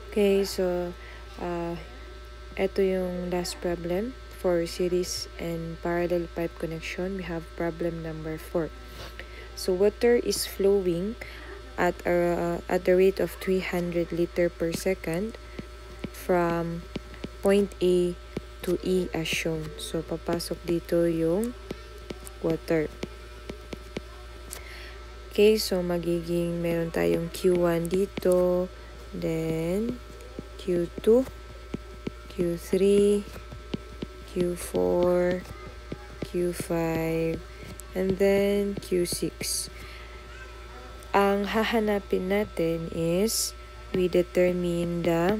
Okay, so ito yung last problem for series and parallel pipe connection. We have problem number 4. So water is flowing at the rate of 300 liter per second from point A to E as shown. So papasok dito yung water. Okay, so magiging meron tayong Q1 dito, then Q2, Q3, Q4, Q5, and then Q6. Ang hahanapin natin is we determine the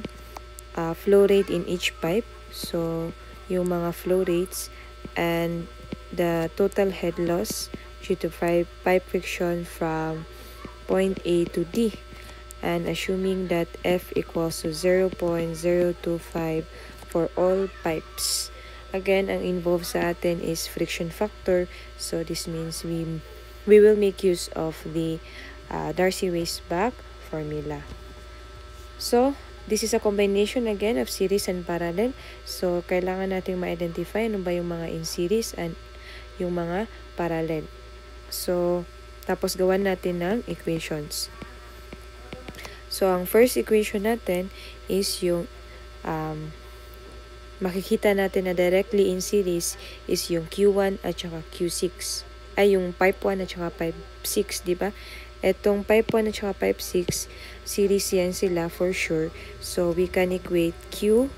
flow rate in each pipe. So, yung mga flow rates and the total head loss due to pipe friction from point A to D. And assuming that F equals to 0.025 for all pipes. Again, ang involved sa atin is friction factor. So, this means we will make use of the Darcy-Weisbach formula. So, this is a combination again of series and parallel. So, kailangan natin ma-identify ano ba yung mga in series and yung mga parallel. So, tapos gawan natin ng equations. So, ang first equation natin is yung makikita natin na directly in series is yung Q1 at saka Q6. Ay, yung pipe 1 at saka pipe 6, di ba? Etong pipe 1 at saka pipe 6, series yan sila for sure. So, we can equate Q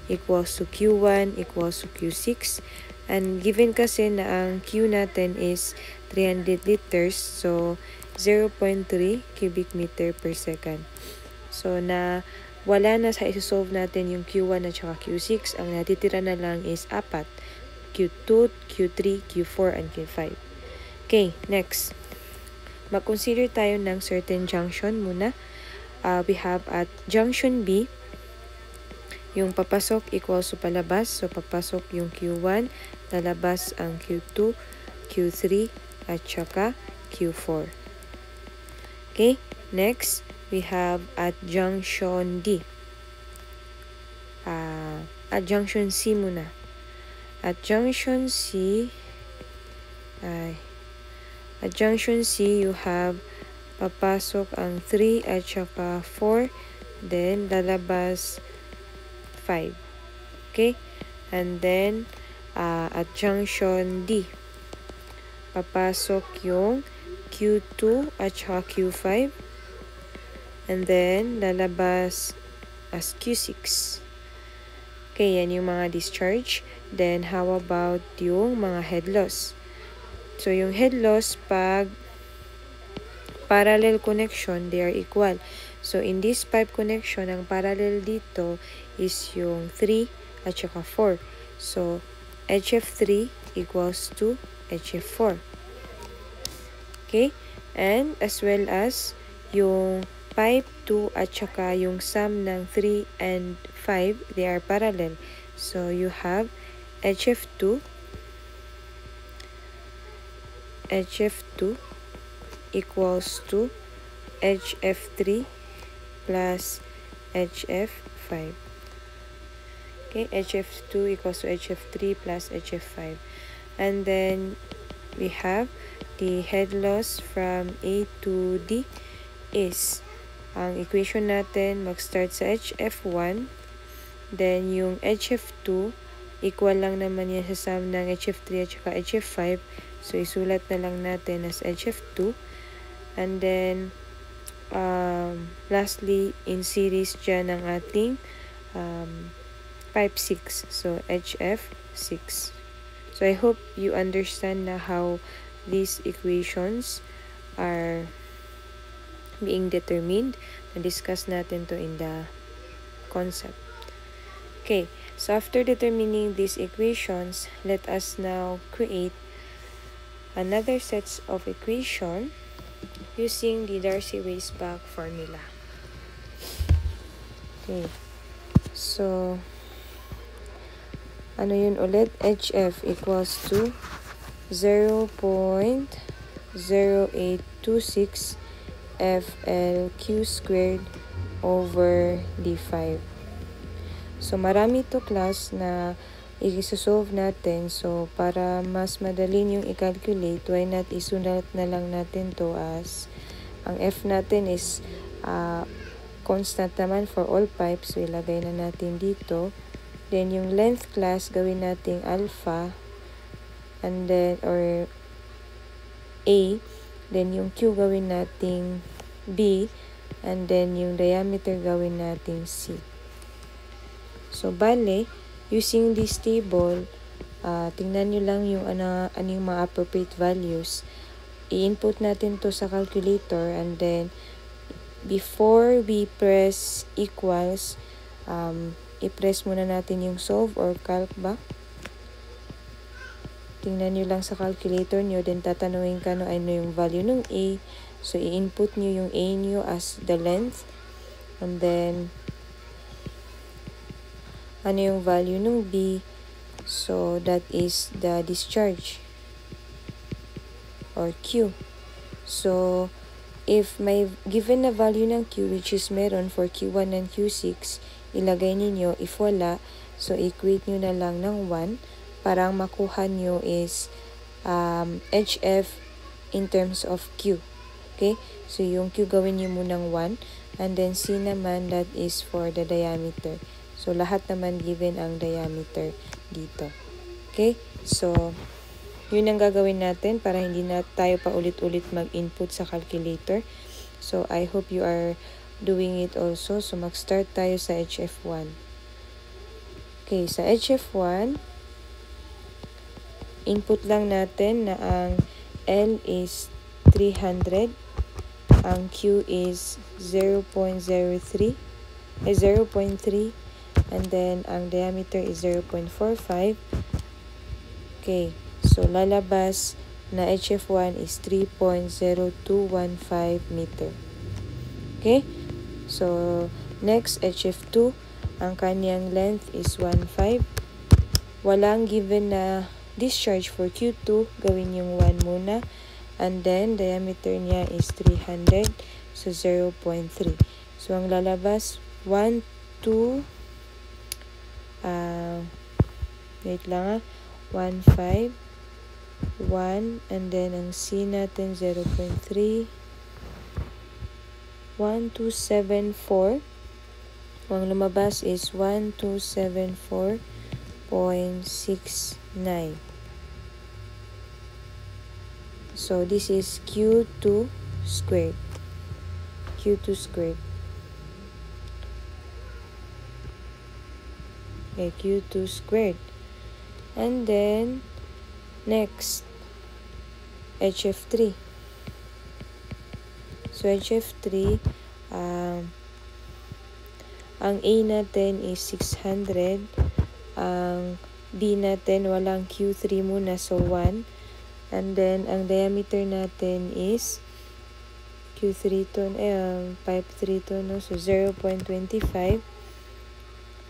equals to Q1 equals to Q6. And given kasi na ang Q natin is 300 liters, so 0.3 cubic meter per second. So, wala na sa isosolve natin yung Q1 at saka Q6. Ang natitira na lang is 4. Q2, Q3, Q4, and Q5. Okay, next. Mag-consider tayo ng certain junction muna. We have at junction B, yung papasok equals to palabas. So, papasok yung Q1, lalabas ang Q2, Q3, at saka Q4. Okay, next, we have at junction D. At junction C muna. At junction C, you have papasok ang 3 at saka 4, then lalabas 5. Okay? And then, at junction D, papasok yung Q2 at saka Q5, and then lalabas as Q6. Okay, yan yung mga discharge. Then, how about yung mga head loss? So, yung head loss, pag parallel connection, they are equal. So, in this pipe connection, ang parallel dito is yung 3 at saka 4. So, HF3 equals to HF4. Okay? And as well as yung pipe 2 at saka yung sum ng 3 and 5, they are parallel. So, you have HF2 equals to HF3 plus HF5. Okay, HF2 equals to HF3 plus HF5. And then we have the head loss from A to D is, ang equation natin mag-start sa HF1, then yung HF2, equal lang naman yan sa sum ng HF3 at saka HF5. So, isulat na lang natin as HF2. And then, lastly, in series dyan ang ating pipe 6. So, HF6. So, I hope you understand na how these equations are being determined. Na-discuss natin to in the concept. Okay, so after determining these equations, let us now create another sets of equation using the Darcy-Weisbach formula. Okay, so ano yun ulit? HF equals to 0.0826 FLQ squared over D5. So, marami to class na i-solve natin. So, para mas madali yung i-calculate, why not isulat na lang natin to as ang F natin is constant naman for all pipes. So, ilagay na natin dito. Then, yung length class, gawin natin alpha. And then, or A. Then, yung Q gawin natin B. And then, yung diameter gawin natin C. So, bale, using this table, tingnan nyo lang yung ano yung mga appropriate values. I-input natin to sa calculator and then, before we press equals, i-press muna natin yung solve or calc ba. Tingnan nyo lang sa calculator nyo, then tatanungin ka ano yung value ng A. So, i-input nyo yung A nyo as the length. And then, ano yung value ng B. So, that is the discharge or Q. So, if may given na value ng Q, which is meron for Q1 and Q6, ilagay ninyo. If wala, so equate nyo na lang ng 1 para ang makuha nyo is HF in terms of Q. Okay? So, yung Q gawin nyo munang 1 and then C naman, that is for the diameter. So, lahat naman given ang diameter dito. Okay? So, yun ang gagawin natin para hindi na tayo pa ulit-ulit mag-input sa calculator. So, I hope you are doing it also. So, mag-start tayo sa HF1. Okay, sa HF1, input lang natin na ang L is 300, ang Q is 0.03, 0.3, and then ang diameter is 0.45. Okay, so lalabas na HF1 is 3.0215 meter. Okay, so next HF2, ang kanyang length is 1.5. Walang given na discharge for Q2, gawin yung 1 muna. And then, diameter niya is 300, so 0.3. So, ang lalabas, 1, 2, wait lang 1, 5, 1, and then ang C natin, 0.3, 1, 2, 7, 4. Ang lumabas is 1274.69. So, this is Q2 squared. Q2 squared. Okay, Q2 squared. And then, next, HF3. So, HF3, ang A natin is 600. Ang B natin, walang Q3 muna, so 1. And then, ang diameter natin is Q3 to, pipe 3 to, no? So, 0.25.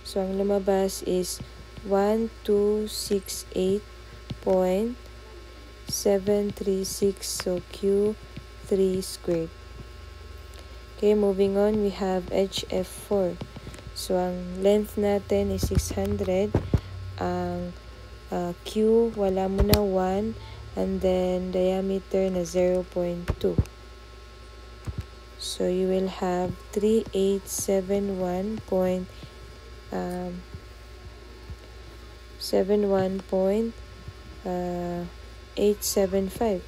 So, ang lumabas is 1268.736. So, Q3 squared. Okay, moving on, we have HF4. So, ang length natin is 600. Ang Q, wala mo na 1. And then, diameter na 0.2. So, you will have 3871.875.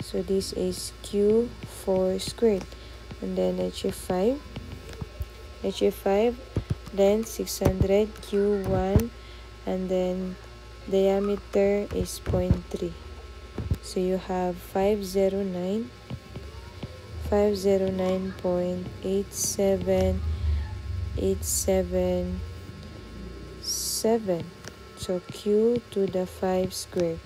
So, this is Q4 squared. And then, HF5. HF5, length 600, Q1, and then diameter is 0.3. So, you have 509.87877. So, Q to the 5 square.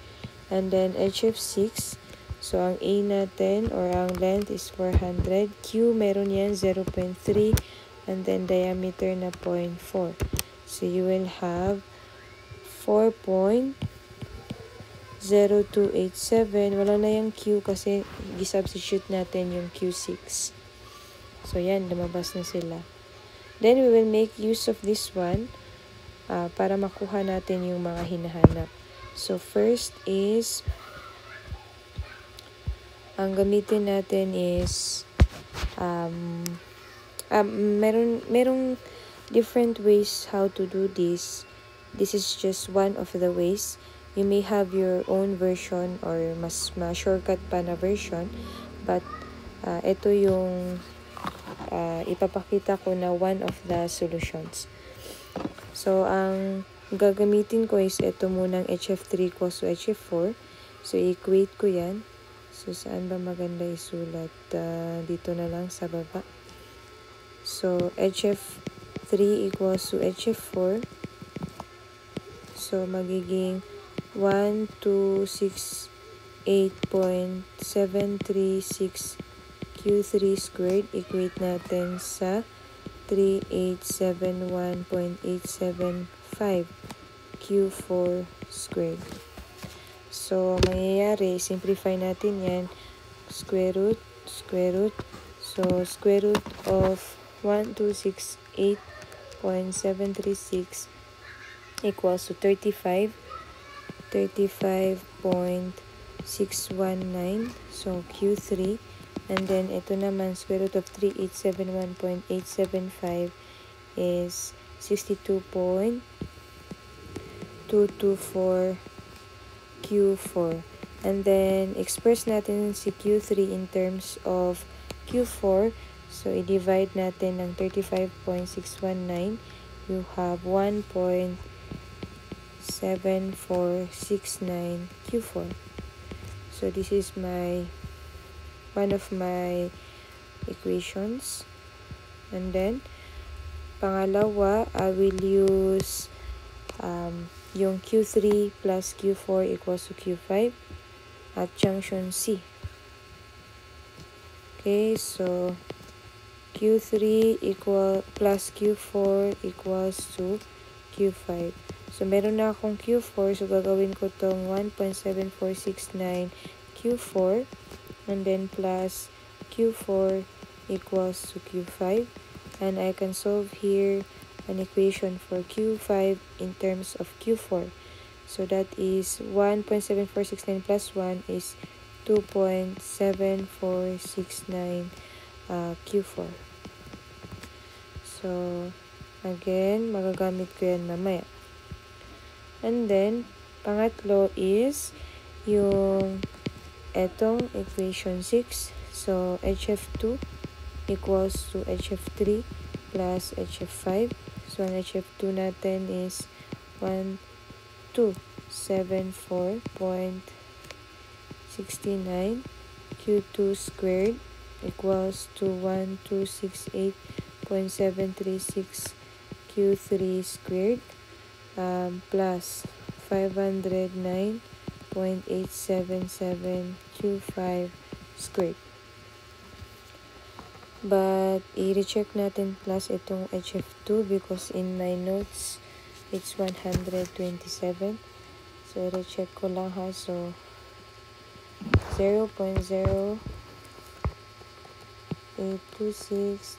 And then, HF6. So, ang A natin or ang length is 400. Q, meron yan 0.3. And then, diameter na 0.4. So, you will have 4.0287. Wala na yung Q kasi gisubstitute natin yung Q6. So, yan, lumabas na sila. Then, we will make use of this one para makuha natin yung mga hinahanap. So, first is, ang gamitin natin is, merong different ways how to do this. This is just one of the ways. You may have your own version or mas ma-shortcut pa na version. But, ito yung ipapakita ko na one of the solutions. So, ang gagamitin ko is ito munang HF3 equals to HF4. So, equate ko yan. So, saan ba maganda isulat? Dito na lang sa baba. So, HF3 equals to HF4. So, magiging 1268.736 Q3 squared. Equate natin sa 3871.875 Q4 squared. So, mangyayari, simplify natin yan. Square root. So, square root of 1268.736 equals to 35.619. So, Q3. And then, ito naman, square root of 3871.875 is 62.224 Q4. And then, express natin si Q3 in terms of Q4. So, i-divide natin ng 35.619. You have 1.7469 Q4. So, this is one of my equations. And then, pangalawa, I will use yung Q3 plus Q4 equals to Q5 at junction C. Okay, so Q3 plus Q4 equals to Q5. So, meron na akong Q4. So, gagawin ko tong 1.7469 Q4 and then plus Q4 equals to Q5. And I can solve here an equation for Q5 in terms of Q4. So, that is 1.7469 plus 1 is 2.7469 Q4. So, again, magagamit ko yan mamaya. And then, pangatlo is yung etong equation 6. So, HF2 equals to HF3 plus HF5. So, ang HF2 natin is 1274.69 Q2 squared equals to 1268.736 Q3 squared plus 509.877 Q5 squared. But, i-recheck natin plus itong HF2 because in my notes, it's 127. So, i-recheck ko lang ha. So, 0.0826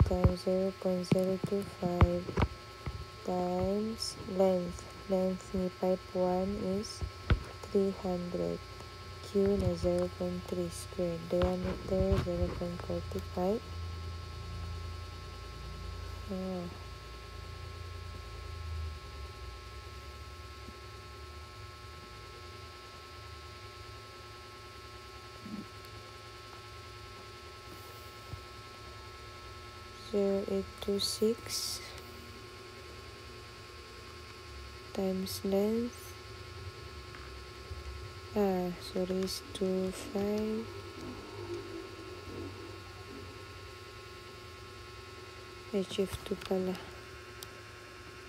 times 0.025 times length. Length ni pipe 1 is 300. Q na 0.3 squared. Diameter 0.45. 0.826 times length. Sorry, is 25. HF2 pala.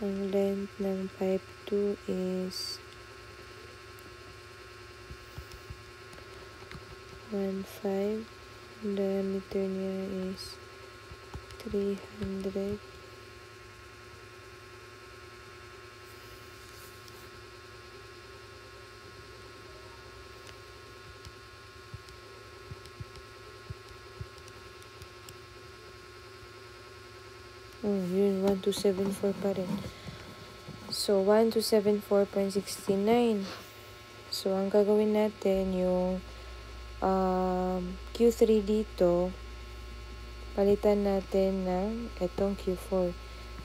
Ang length ng pipe 2 is 1.5. Diameter niya is 300. Yun, 1274 pa rin. So, 1274.69. So, ang gagawin natin, yung Q3 dito, palitan natin ng itong Q4.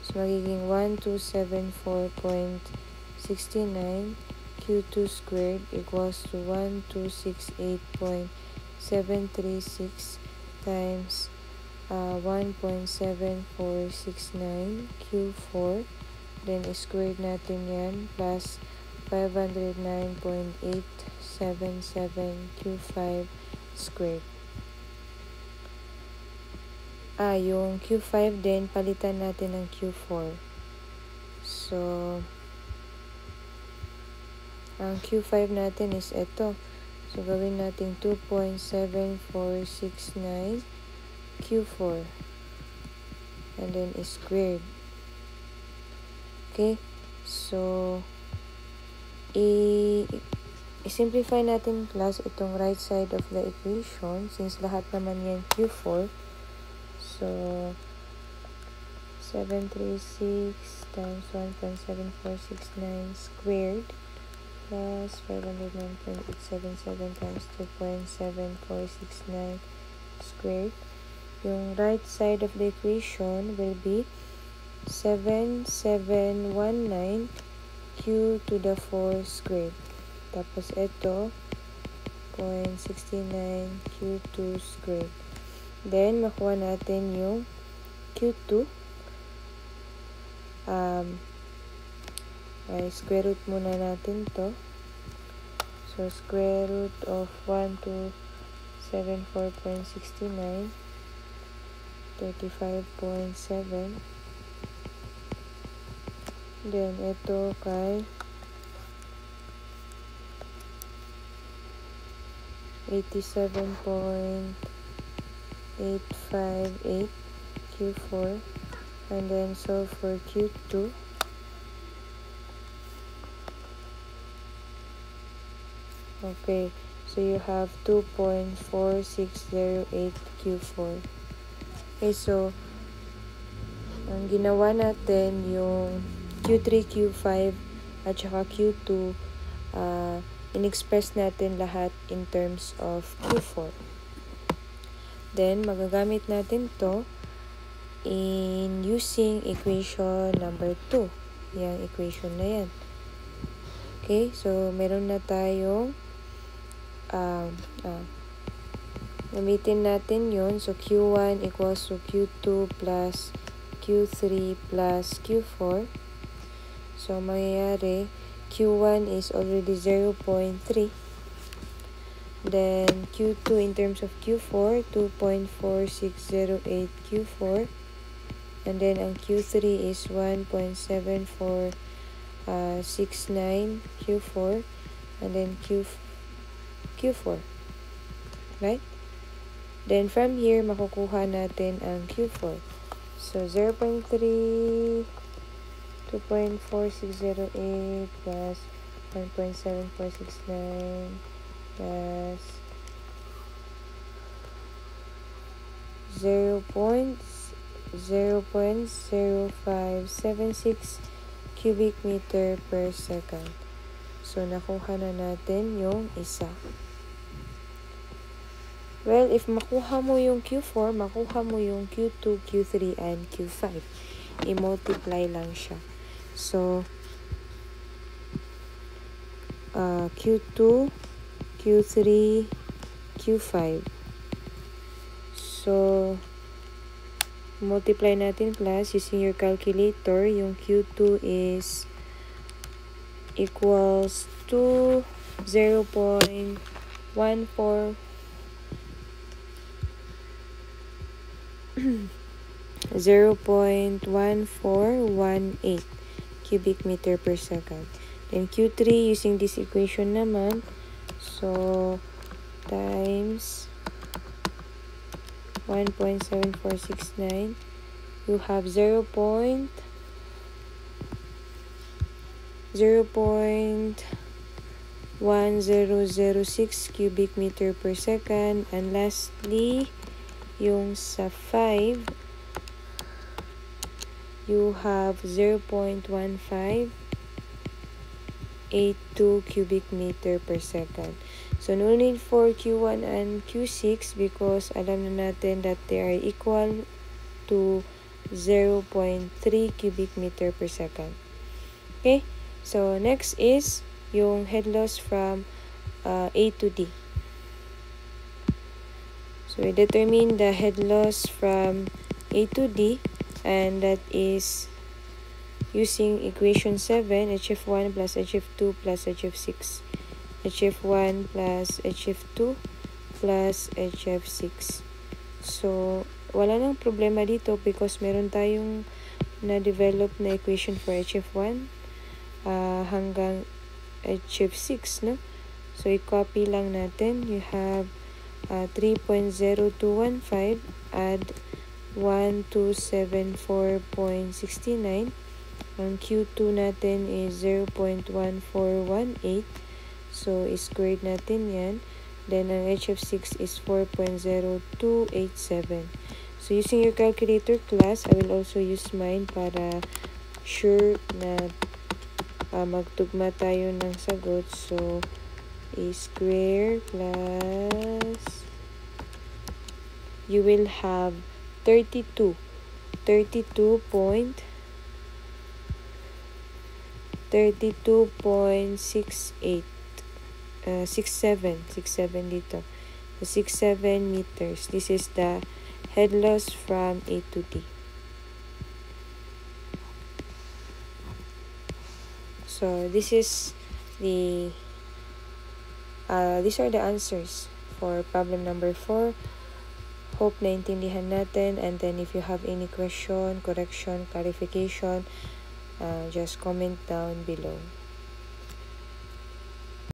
So, magiging 1274.69 Q2 squared equals to 1268.736 times 1.7469 Q4. Then, squared natin yan plus 509.877 Q5 squared. Yung Q5 din, palitan natin ng Q4. So, ang Q5 natin is ito. So, gawin natin 2.7469 Q4. And then, squared. Okay? So, i-simplify natin plus itong right side of the equation since lahat naman yan Q4. So, 736 times 1.7469 squared plus 509.877 times 2.7469 squared. Yung right side of the equation will be 7719 Q to the 4 squared. Tapos ito, 0.69 Q2 squared. Then, makuha natin yung Q2. Square root muna natin to. So, square root of 1274.69 35.7. Then, ito kay 87.858 Q4. And then, solve for Q2. Okay, so you have 2.4608 Q4. Okay, so, ang ginawa natin yung Q3, Q5, at saka Q2, in-express natin lahat in terms of Q4. Then, magagamit natin to in using equation number 2. Yung equation na yan. Okay, so meron na tayong gamitin natin yun. So, Q1 equals to Q2 plus Q3 plus Q4. So, mangyayari, Q1 is already 0.3. Then, Q2 in terms of Q4, 2.4608 Q4. And then, ang Q3 is 1.7469 Q4. And then, Q4. Right? Then, from here, makukuha natin ang Q4. So, 0.3, 2.4608 plus 1.7469 plus 0.0576 cubic meter per second. So, nakuha na natin yung isa. Well, if makuha mo yung Q4, makuha mo yung Q2, Q3, and Q5. I-multiply lang siya. So, Q2, Q3, Q5. So, multiply natin plus using your calculator. Yung Q2 is equals to 0.14 0.1418 cubic meter per second. Then Q3 using this equation naman, so times 1.7469, you have 0.1006 cubic meter per second. And lastly, yung sa 5, you have 0.1582 cubic meter per second. So, no need for Q1 and Q6 because alam na natin that they are equal to 0.3 cubic meter per second. Okay? So, next is yung head loss from A to D. So, we determine the head loss from A to D, and that is using equation 7, HF1 plus HF2 plus HF6. HF1 plus HF2 plus HF6. So, wala nang problema dito because meron tayong na-develop na equation for HF1 hanggang HF6, no? So, i-copy lang natin. You have 3.0215 add 1274.69. Ang Q2 natin is 0.1418. So, squared natin yan. Then, ang HF6 is 4.0287. So, using your calculator class, I will also use mine para sure na magtugma tayo ng sagot. So, A square plus, you will have 32.68 67 dito. So, 67 meters. This is the head loss from A to D. So, this is the these are the answers for problem number 4. Hope naintindihan natin, and then if you have any question, correction, clarification, just comment down below.